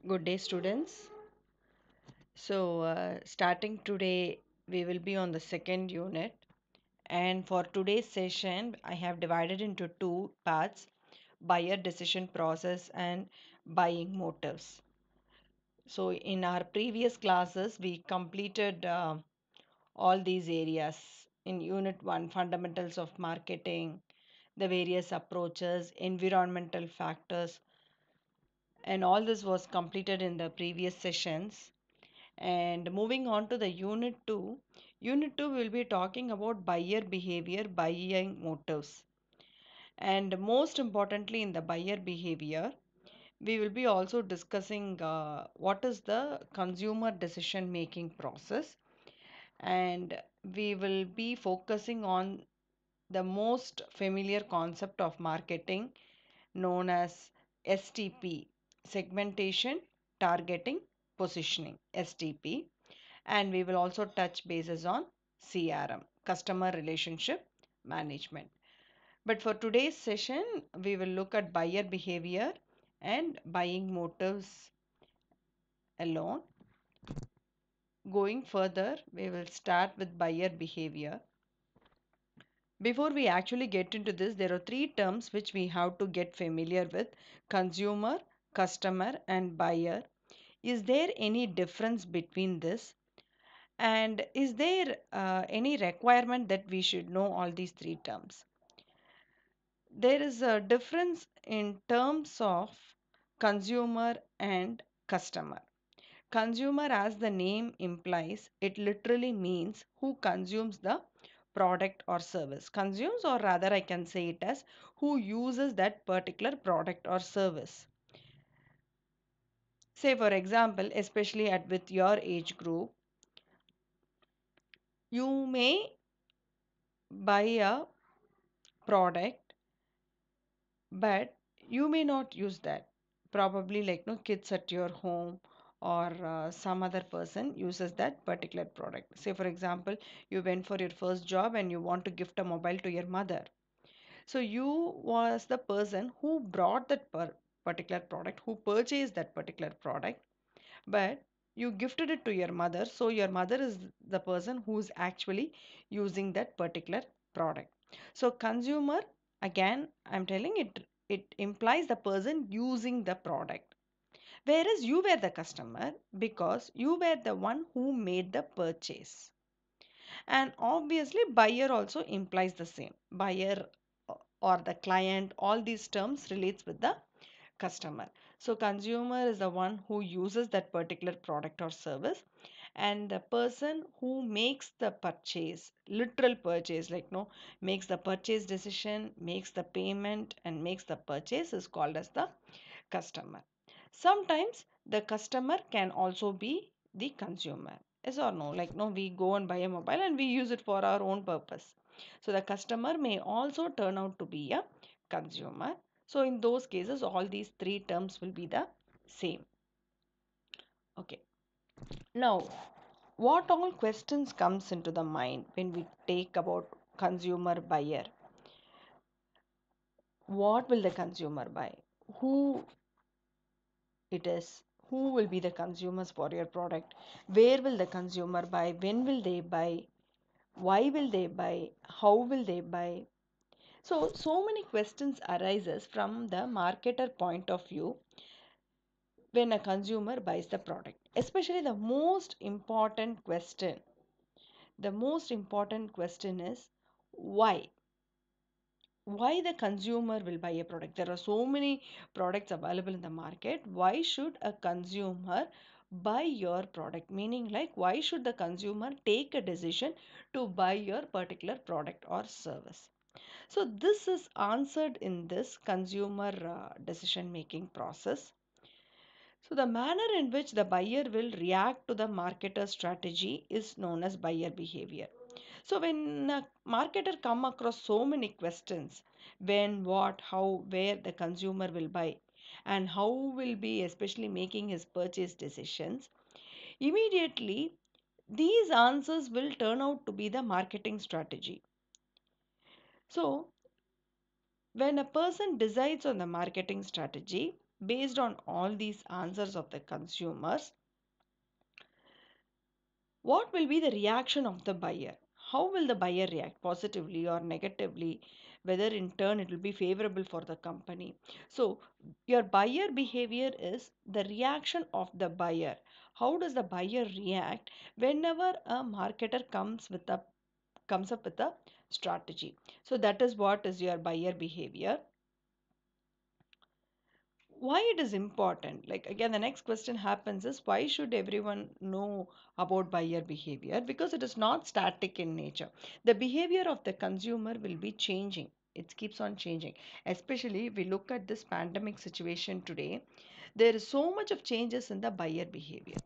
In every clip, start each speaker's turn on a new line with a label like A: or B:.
A: Good day, students. Starting today, we will be on the second unit. And for today's session, I have divided into two parts: buyer decision process and buying motives. So, in our previous classes, we completed all these areas in Unit 1: fundamentals of marketing, the various approaches, environmental factors, and all this was completed in the previous sessions. And moving on to the unit 2 will be talking about buyer behavior, buying motives. And most importantly, in the buyer behavior, we will be also discussing what is the consumer decision making process. And we will be focusing on the most familiar concept of marketing known as STP: segmentation, targeting, positioning, STP. And we will also touch bases on CRM, customer relationship management. But for today's session, we will look at buyer behavior and buying motives alone. Going further, we will start with buyer behavior. Before we actually get into this, there are three terms which we have to get familiar with: consumer, customer, and buyer. Is there any difference between this? And is there any requirement that we should know all these three terms? There is a difference in terms of consumer and customer. Consumer, as the name implies, it literally means who consumes the product or service. Consumes, or rather, I can say it as who uses that particular product or service. Say, for example, especially at with your age group, you may buy a product, but you may not use that. Probably, like no kids at your home, or some other person uses that particular product. Say, for example, you went for your first job and you want to gift a mobile to your mother. So you was the person who brought that particular product, who purchased that particular product, but you gifted it to your mother. So your mother is the person who's actually using that particular product. So consumer, again, I'm telling it, it implies the person using the product. Whereas you were the customer because you were the one who made the purchase. And obviously, buyer also implies the same. Buyer or the client, all these terms relates with the customer. So consumer is the one who uses that particular product or service, and the person who makes the purchase, literal purchase, like no, makes the purchase decision, makes the payment, and makes the purchase is called as the customer. Sometimes the customer can also be the consumer. Yes or no? Like no, we go and buy a mobile and we use it for our own purpose. So the customer may also turn out to be a consumer. So in those cases, all these three terms will be the same. Okay. Now, what all questions comes into the mind when we take about consumer buyer? What will the consumer buy? Who it is? Who will be the consumers for your product? Where will the consumer buy? When will they buy? Why will they buy? How will they buy? So many questions arises from the marketer point of view when a consumer buys the product. Especially the most important question is why? Why the consumer will buy a product? There are so many products available in the market. Why should a consumer buy your product? Meaning, like, why should the consumer take a decision to buy your particular product or service? So, this is answered in this consumer decision making process. So, the manner in which the buyer will react to the marketer strategy is known as buyer behavior. So, when a marketer come across so many questions, when, what, how, where the consumer will buy, and how will be especially making his purchase decisions, immediately these answers will turn out to be the marketing strategy. So, when a person decides on the marketing strategy, based on all these answers of the consumers, what will be the reaction of the buyer? How will the buyer react, positively or negatively? Whether in turn it will be favorable for the company. So, your buyer behavior is the reaction of the buyer. How does the buyer react whenever a marketer comes up with a strategy? So that is what is your buyer behavior. Why it is important, like again the next question happens is, why should everyone know about buyer behavior? Because it is not static in nature. The behavior of the consumer will be changing, it keeps on changing. Especially if we look at this pandemic situation today, there is so much of changes in the buyer behavior.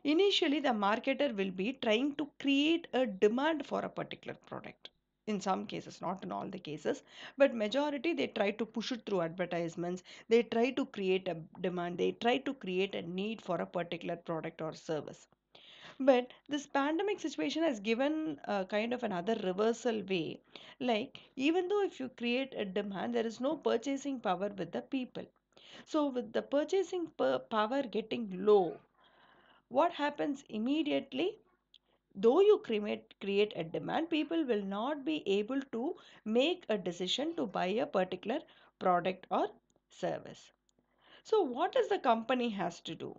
A: Initially, the marketer will be trying to create a demand for a particular product. In some cases, not in all the cases, but majority they try to push it through advertisements. They try to create a demand. They try to create a need for a particular product or service. But this pandemic situation has given a kind of another reversal way. Like, even though if you create a demand, there is no purchasing power with the people. So, with the purchasing power getting low, what happens immediately? Though you create a demand, people will not be able to make a decision to buy a particular product or service. So what does the company has to do?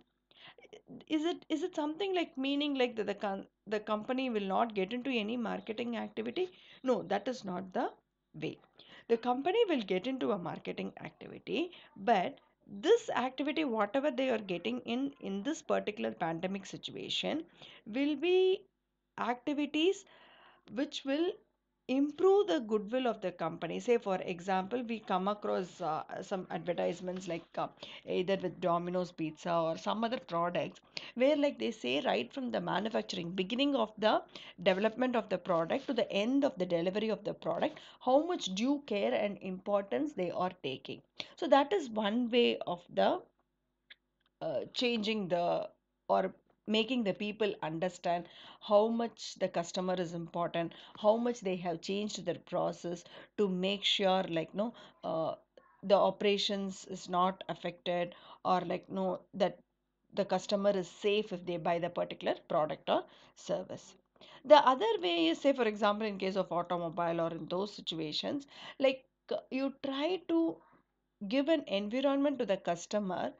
A: Is it something like meaning like the company will not get into any marketing activity? No, that is not the way. The company will get into a marketing activity, but this activity, whatever they are getting in this particular pandemic situation, will be activities which will improve the goodwill of the company. Say, for example, we come across some advertisements like either with Domino's Pizza or some other products, where like they say right from the manufacturing, beginning of the development of the product to the end of the delivery of the product, how much due care and importance they are taking. So that is one way of the changing the or making the people understand how much the customer is important, how much they have changed their process to make sure like no the operations is not affected, or like no that the customer is safe if they buy the particular product or service. The other way is, say for example, in case of automobile or in those situations, like you try to give an environment to the customer,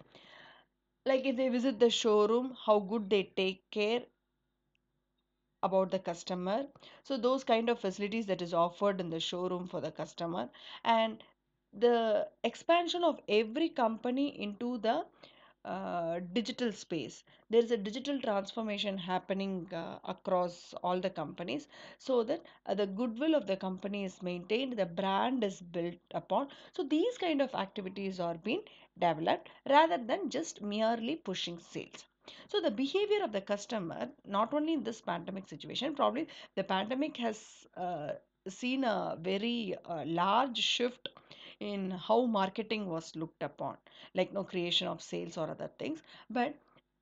A: like if they visit the showroom, how good they take care about the customer. So those kind of facilities that is offered in the showroom for the customer, and the expansion of every company into the digital space. There is a digital transformation happening across all the companies, so that the goodwill of the company is maintained, the brand is built upon. So these kind of activities are being developed rather than just merely pushing sales. So the behavior of the customer, not only in this pandemic situation, probably the pandemic has seen a very large shift in how marketing was looked upon, like no creation of sales or other things. But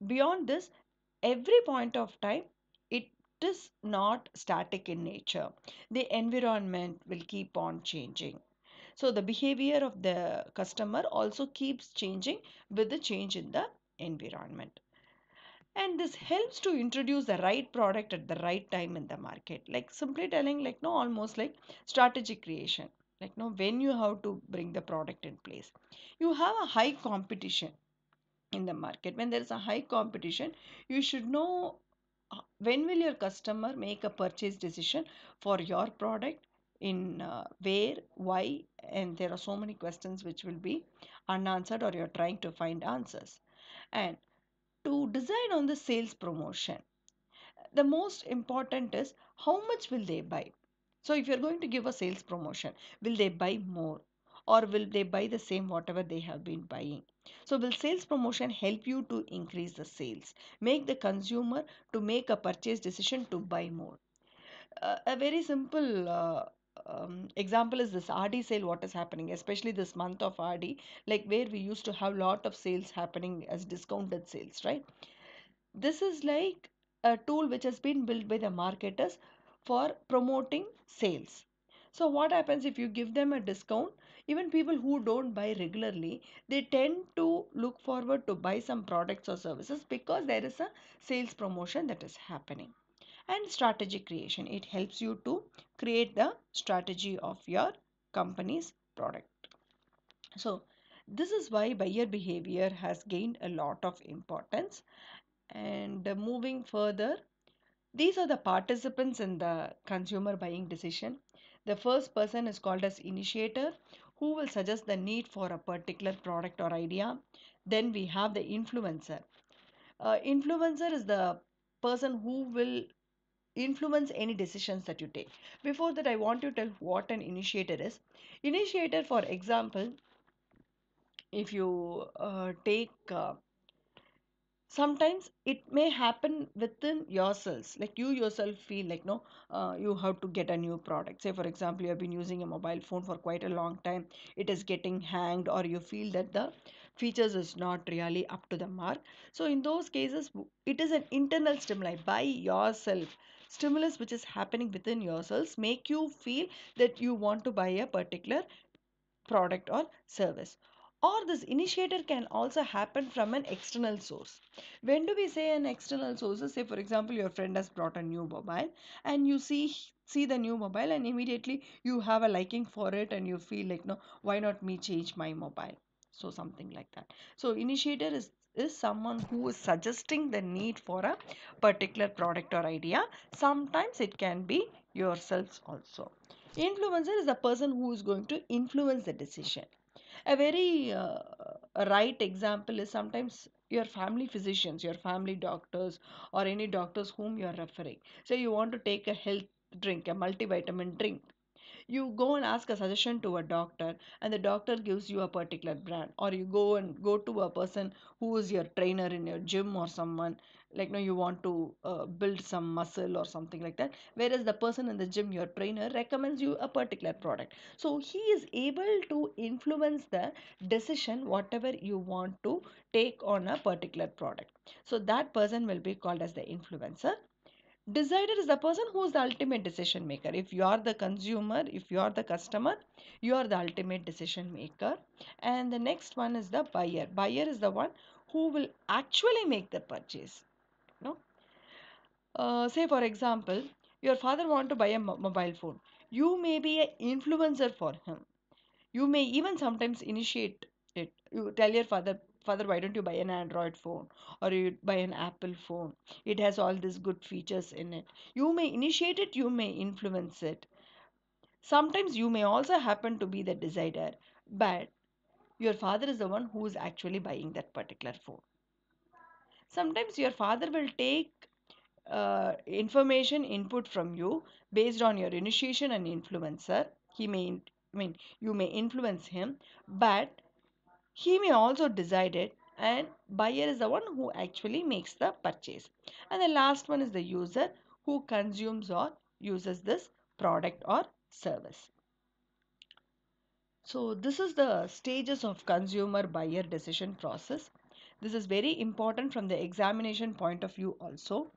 A: beyond this, every point of time, it is not static in nature. The environment will keep on changing. So the behavior of the customer also keeps changing with the change in the environment. And this helps to introduce the right product at the right time in the market. Like simply telling, like no, almost like strategy creation. Like no, when you have to bring the product in place, you have a high competition in the market. When there is a high competition, you should know when will your customer make a purchase decision for your product, in where, why, and there are so many questions which will be unanswered, or you're trying to find answers. And to decide on the sales promotion, the most important is how much will they buy. So if you're going to give a sales promotion, will they buy more, or will they buy the same whatever they have been buying? So will sales promotion help you to increase the sales, make the consumer to make a purchase decision to buy more? A very simple example is this RD sale, what is happening, especially this month of RD, like where we used to have lot of sales happening as discounted sales, right? This is like a tool which has been built by the marketers for promoting sales. So what happens if you give them a discount? Even people who don't buy regularly, they tend to look forward to buy some products or services because there is a sales promotion that is happening. And strategy creation, it helps you to create the strategy of your company's product. So this is why buyer behavior has gained a lot of importance. And moving further, these are the participants in the consumer buying decision. The first person is called as initiator, who will suggest the need for a particular product or idea. Then we have the influencer. Influencer is the person who will influence any decisions that you take. Before that, I want to tell what an initiator is. Initiator, for example, if you take sometimes it may happen within yourselves, like you yourself feel like no, you have to get a new product. Say for example, you have been using a mobile phone for quite a long time, it is getting hanged, or you feel that the features is not really up to the mark. So in those cases, it is an internal stimuli by yourself, stimulus which is happening within yourselves make you feel that you want to buy a particular product or service. Or this initiator can also happen from an external source. When do we say an external source? Say for example, your friend has brought a new mobile and you see the new mobile and immediately you have a liking for it and you feel like no, why not me change my mobile? So something like that. So initiator is someone who is suggesting the need for a particular product or idea. Sometimes it can be yourselves also. Influencer is the person who is going to influence the decision. A very right example is sometimes your family physicians, your family doctors, or any doctors whom you are referring. Say you want to take a health drink, a multivitamin drink, you go and ask a suggestion to a doctor and the doctor gives you a particular brand, or you go to a person who is your trainer in your gym or someone like no, you want to build some muscle or something like that, whereas the person in the gym, your trainer, recommends you a particular product. So he is able to influence the decision whatever you want to take on a particular product. So that person will be called as the influencer. Decider is the person who is the ultimate decision maker. If you are the consumer, if you are the customer, you are the ultimate decision maker. And the next one is the buyer. Buyer is the one who will actually make the purchase. No? Say for example, your father want to buy a mobile phone. You may be an influencer for him. You may even sometimes initiate it. You tell your father, why don't you buy an Android phone or you buy an Apple phone? It has all these good features in it. You may initiate it, you may influence it. Sometimes you may also happen to be the decider, but your father is the one who is actually buying that particular phone. Sometimes your father will take information input from you based on your initiation and influencer. He may, you may influence him, but he may also decide it, and buyer is the one who actually makes the purchase. And the last one is the user who consumes or uses this product or service. So this is the stages of consumer buyer decision process. This is very important from the examination point of view also.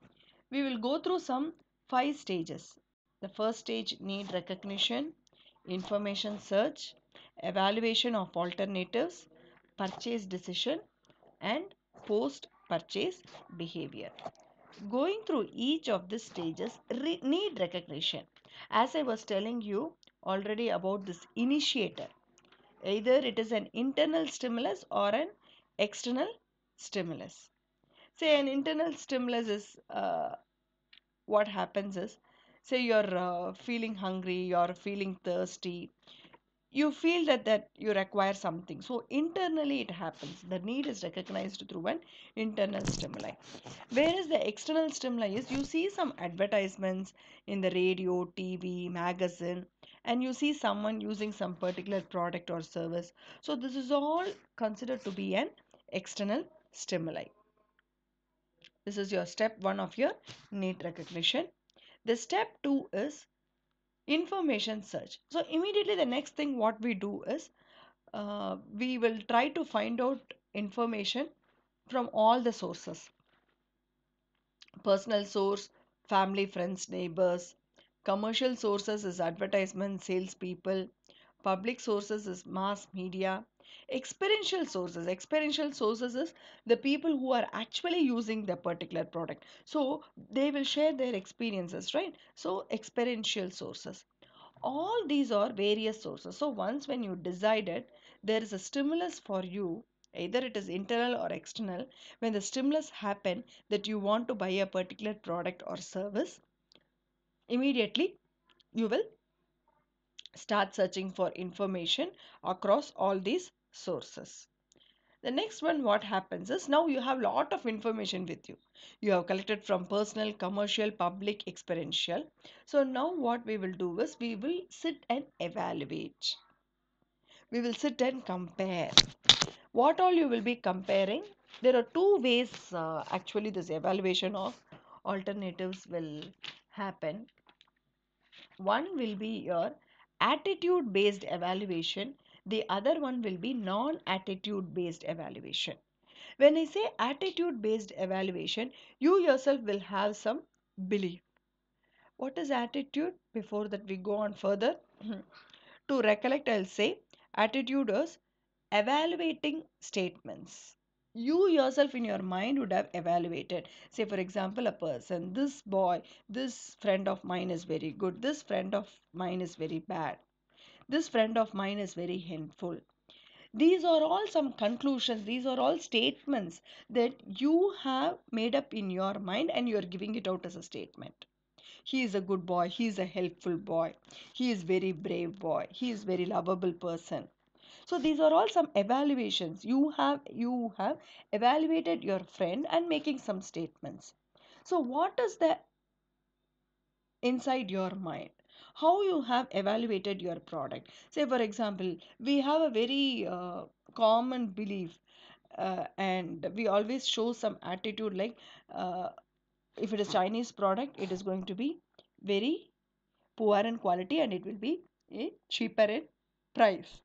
A: We will go through some 5 stages. The first stage, need recognition, information search, evaluation of alternatives, purchase decision, and post purchase behavior. Going through each of these stages, need recognition. As I was telling you already about this initiator, either it is an internal stimulus or an external stimulus. Say an internal stimulus is what happens is, say you're feeling hungry, you're feeling thirsty, you feel that you require something, so internally it happens, the need is recognized through an internal stimuli. Whereas the external stimuli is, you see some advertisements in the radio, TV, magazine, and you see someone using some particular product or service, so this is all considered to be an external stimuli. This is your step 1 of your need recognition. The step 2 is information search. So immediately the next thing what we do is, we will try to find out information from all the sources: personal source, family, friends, neighbors, Commercial sources is advertisement, salespeople. Public sources is mass media. Experiential sources is the people who are actually using the particular product. So they will share their experiences, right? So experiential sources. All these are various sources. So once when you decided there is a stimulus for you, either it is internal or external, when the stimulus happen that you want to buy a particular product or service, immediately you will start searching for information across all these sources. The next one, what happens is now you have lot of information with you. You have collected from personal, commercial, public, experiential. So now what we will do is we will sit and evaluate. We will sit and compare. What all you will be comparing? There are two ways actually this evaluation of alternatives will happen. One will be your attitude based evaluation, the other one will be non attitude based evaluation. When I say attitude based evaluation, you yourself will have some belief. What is attitude? Before that, we go on further. To recollect, I'll say attitude is evaluating statements. You yourself in your mind would have evaluated. Say, for example, a person, this boy, this friend of mine is very good, this friend of mine is very bad, this friend of mine is very handful. These are all some conclusions, these are all statements that you have made up in your mind and you are giving it out as a statement. He is a good boy, he is a helpful boy, he is very brave boy, he is very lovable person. So these are all some evaluations. You have evaluated your friend and making some statements. So what is the inside your mind? How you have evaluated your product? Say for example, we have a very common belief, and we always show some attitude like, uh, if it is Chinese product, it is going to be very poor in quality and it will be cheaper in price.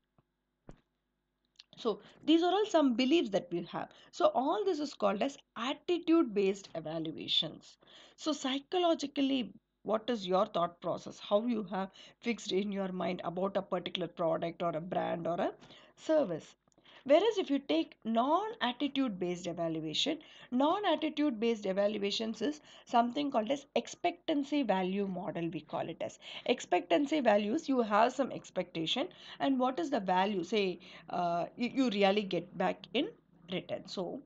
A: So these are all some beliefs that we have. So all this is called as attitude based evaluations. So psychologically, what is your thought process? How you have fixed in your mind about a particular product or a brand or a service? Whereas if you take non-attitude based evaluation, non-attitude based evaluations is something called as expectancy value model. We call it as expectancy values. You have some expectation, and what is the value? Say you really get back in return. So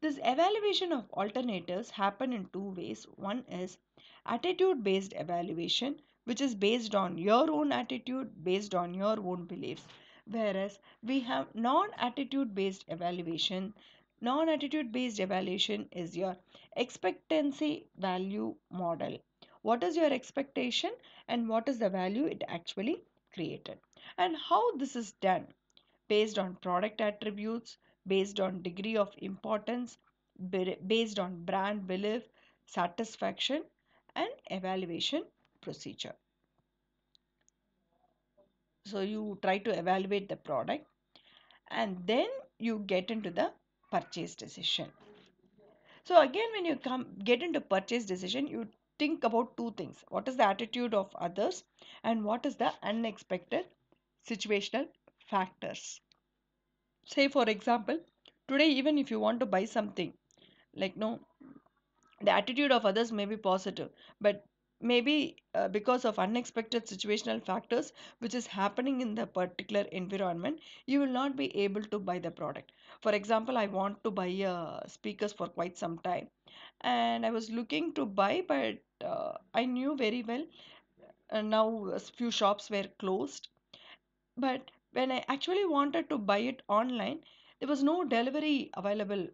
A: this evaluation of alternatives happen in two ways. One is attitude based evaluation, which is based on your own attitude, based on your own beliefs. Whereas we have non-attitude based evaluation. Non-attitude based evaluation is your expectancy value model. What is your expectation and what is the value it actually created? And how this is done? Based on product attributes, based on degree of importance, based on brand belief, satisfaction, and evaluation procedure. So you try to evaluate the product and then you get into the purchase decision. So again, when you come get into purchase decision, you think about two things. What is the attitude of others and what is the unexpected situational factors? Say for example, today even if you want to buy something, like no, the attitude of others may be positive, but maybe because of unexpected situational factors which is happening in the particular environment, you will not be able to buy the product. For example, I want to buy speakers for quite some time, and I was looking to buy, but I knew very well now a few shops were closed. But when I actually wanted to buy it online, there was no delivery available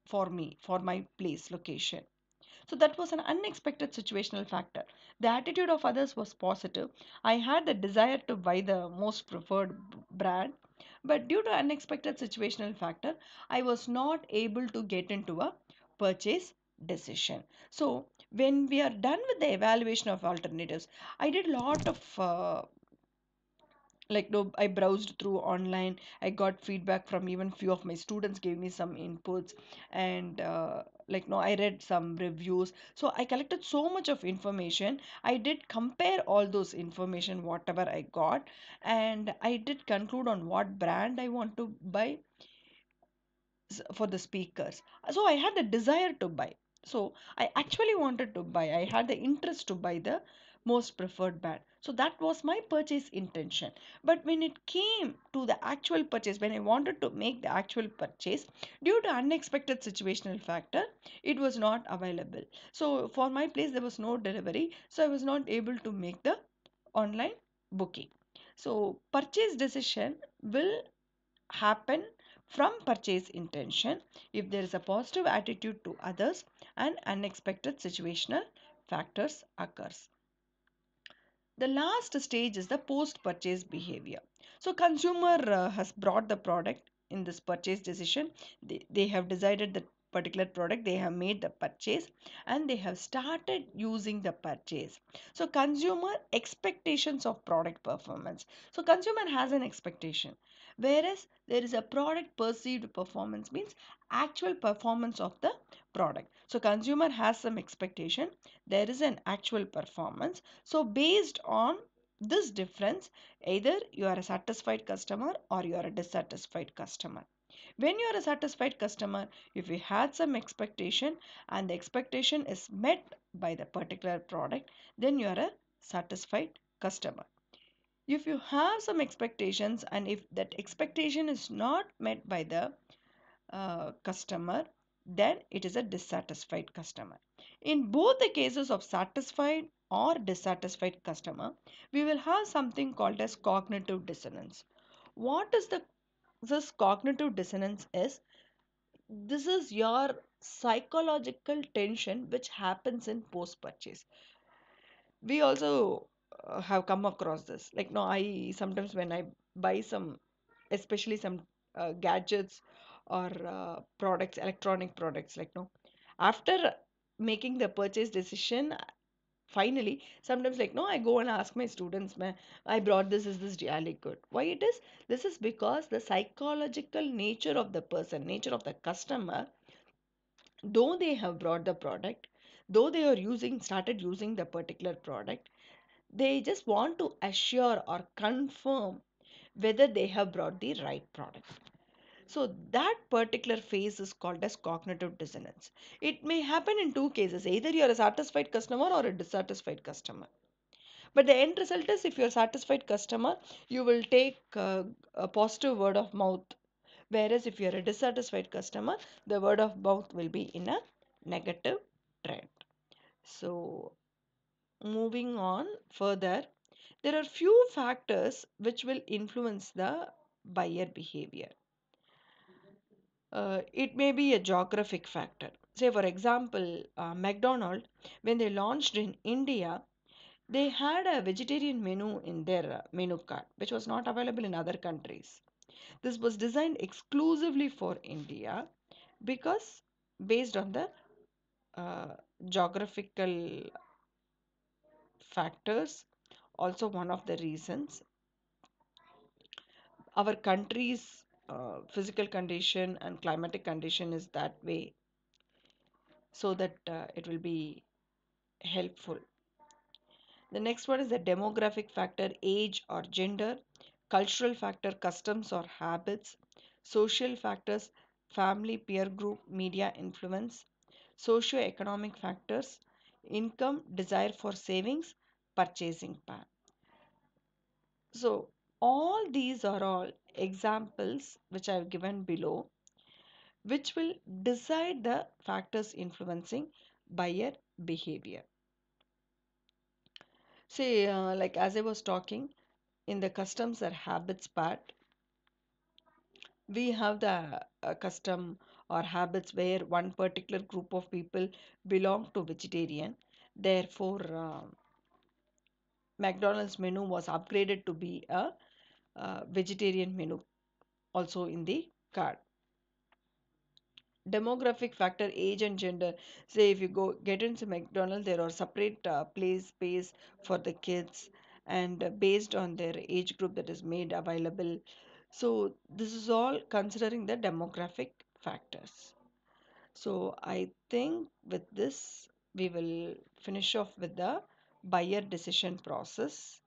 A: for me for my place location. So that was an unexpected situational factor. The attitude of others was positive. I had the desire to buy the most preferred brand, but due to unexpected situational factor, I was not able to get into a purchase decision. So when we are done with the evaluation of alternatives, I did a lot of Like, no, I browsed through online. I got feedback from even few of my students gave me some inputs, and like, no, I read some reviews. So I collected so much of information. I did compare all those information whatever I got, and I did conclude on what brand I want to buy for the speakers. So I had the desire to buy. So I actually wanted to buy. I had the interest to buy the most preferred brand. So that was my purchase intention. But when it came to the actual purchase, when I wanted to make the actual purchase, due to unexpected situational factor, it was not available. So for my place, there was no delivery. So I was not able to make the online booking. So purchase decision will happen from purchase intention if there is a positive attitude to others and unexpected situational factors occurs. The last stage is the post purchase behavior. So consumer has brought the product in this purchase decision. They have decided the particular product, they have made the purchase, and they have started using the purchase. So consumer expectations of product performance. So consumer has an expectation, whereas there is a product perceived performance means actual performance of the product. So consumer has some expectation, there is an actual performance. So based on this difference, either you are a satisfied customer or you are a dissatisfied customer. When you are a satisfied customer, if you had some expectation and the expectation is met by the particular product, then you are a satisfied customer. If you have some expectations and if that expectation is not met by the customer, then it is a dissatisfied customer. In both the cases of satisfied or dissatisfied customer, we will have something called as cognitive dissonance. What is the this cognitive dissonance is? This is your psychological tension which happens in post purchase. We also have come across this. Like, no, I sometimes when I buy some, especially some gadgets or products, electronic products, like, no, after making the purchase decision, finally, sometimes, like, no, I go and ask my students, man, I brought this, is this really good? Why it is? This is because the psychological nature of the person, nature of the customer, though they have brought the product, though they are using, started using the particular product, they just want to assure or confirm whether they have brought the right product. So that particular phase is called as cognitive dissonance. It may happen in two cases. Either you are a satisfied customer or a dissatisfied customer. But the end result is if you're a satisfied customer, you will take a positive word of mouth. Whereas if you're a dissatisfied customer, the word of mouth will be in a negative trend. So moving on further, there are few factors which will influence the buyer behavior. It may be a geographic factor. Say, for example, McDonald, when they launched in India, they had a vegetarian menu in their menu card, which was not available in other countries. This was designed exclusively for India because based on the uh, geographical factors, also one of the reasons our country's physical condition and climatic condition is that way, so that it will be helpful. The next one is the demographic factor, age or gender, cultural factor, customs or habits, social factors, family, peer group, media influence, socio-economic factors, income, desire for savings, purchasing power. So all these are all examples which I have given below, which will decide the factors influencing buyer behavior. See, like as I was talking, in the customs or habits part, we have the custom or habits where one particular group of people belong to vegetarian. Therefore, McDonald's menu was upgraded to be a vegetarian menu also in the card. Demographic factor, age and gender. Say if you go get into McDonald's, there are separate play space for the kids, and based on their age group that is made available. So this is all considering the demographic factors. So I think with this we will finish off with the buyer decision process.